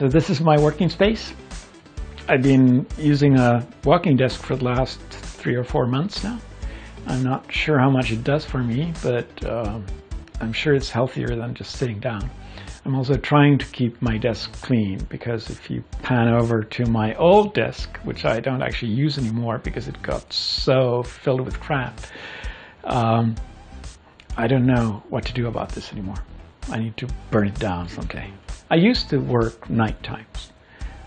So this is my working space. I've been using a walking desk for the last 3 or 4 months now. I'm not sure how much it does for me, but I'm sure it's healthier than just sitting down. I'm also trying to keep my desk clean, because if you pan over to my old desk, which I don't actually use anymore because it got so filled with crap, I don't know what to do about this anymore. I need to burn it down someday. I used to work night times,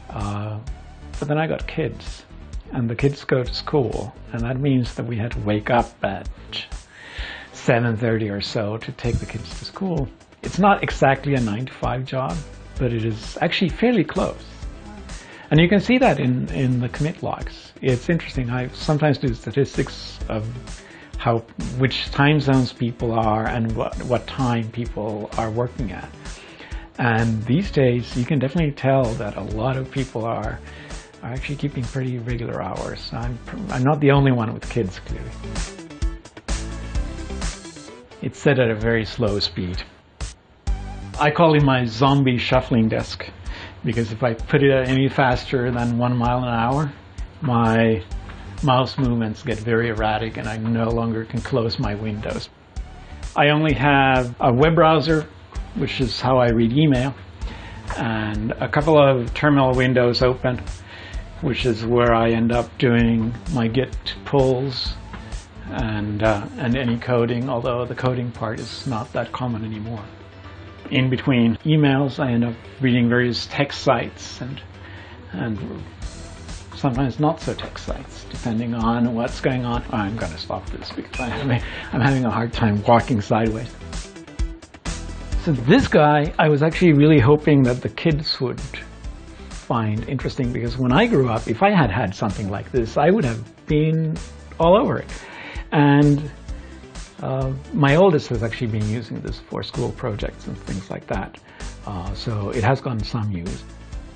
but then I got kids, and the kids go to school, and that means that we had to wake up at 7:30 or so to take the kids to school. It's not exactly a 9-to-5 job, but it is actually fairly close. And you can see that in the commit logs. It's interesting. I sometimes do statistics of which time zones people are and what time people are working at. And these days, you can definitely tell that a lot of people are actually keeping pretty regular hours. I'm not the only one with kids, clearly. It's set at a very slow speed. I call it my zombie shuffling desk, because if I put it any faster than 1 mile an hour, my mouse movements get very erratic and I no longer can close my windows. I only have a web browser, which is how I read email, and a couple of terminal windows open, which is where I end up doing my Git pulls and any coding, although the coding part is not that common anymore. In between emails, I end up reading various text sites and sometimes not so text sites, depending on what's going on. I'm going to stop this because I'm having a hard time walking sideways. So this guy, I was actually really hoping that the kids would find interesting, because when I grew up, if I had had something like this, I would have been all over it. And my oldest has actually been using this for school projects and things like that. So it has gotten some use.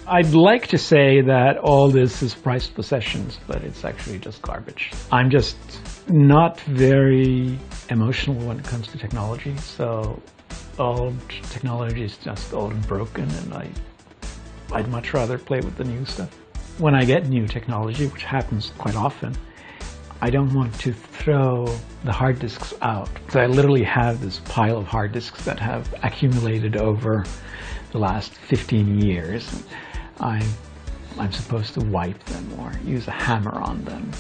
I'd like to say that all this is prized possessions, but it's actually just garbage. I'm just not very emotional when it comes to technology, so old technology is just old and broken, and I'd much rather play with the new stuff. When I get new technology, which happens quite often, I don't want to throw the hard disks out. So I literally have this pile of hard disks that have accumulated over the last 15 years. I'm supposed to wipe them or use a hammer on them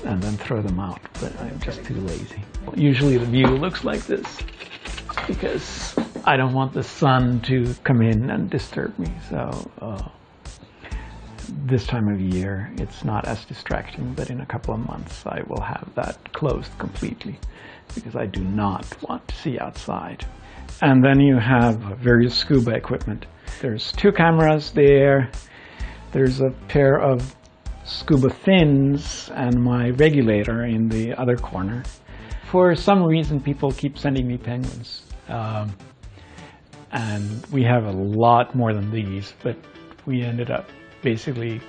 and then throw them out, but I'm just too lazy. Usually the view looks like this because I don't want the sun to come in and disturb me. So this time of year it's not as distracting, but in a couple of months I will have that closed completely because I do not want to see outside. And then you have various scuba equipment. There's 2 cameras there. There's a pair of scuba fins and my regulator in the other corner. For some reason, people keep sending me penguins. And we have a lot more than these, but we ended up basically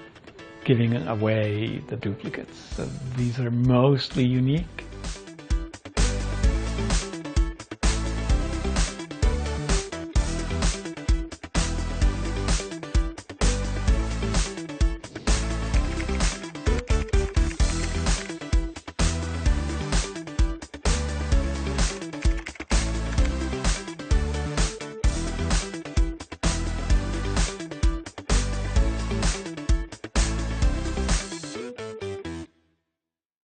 giving away the duplicates. So these are mostly unique.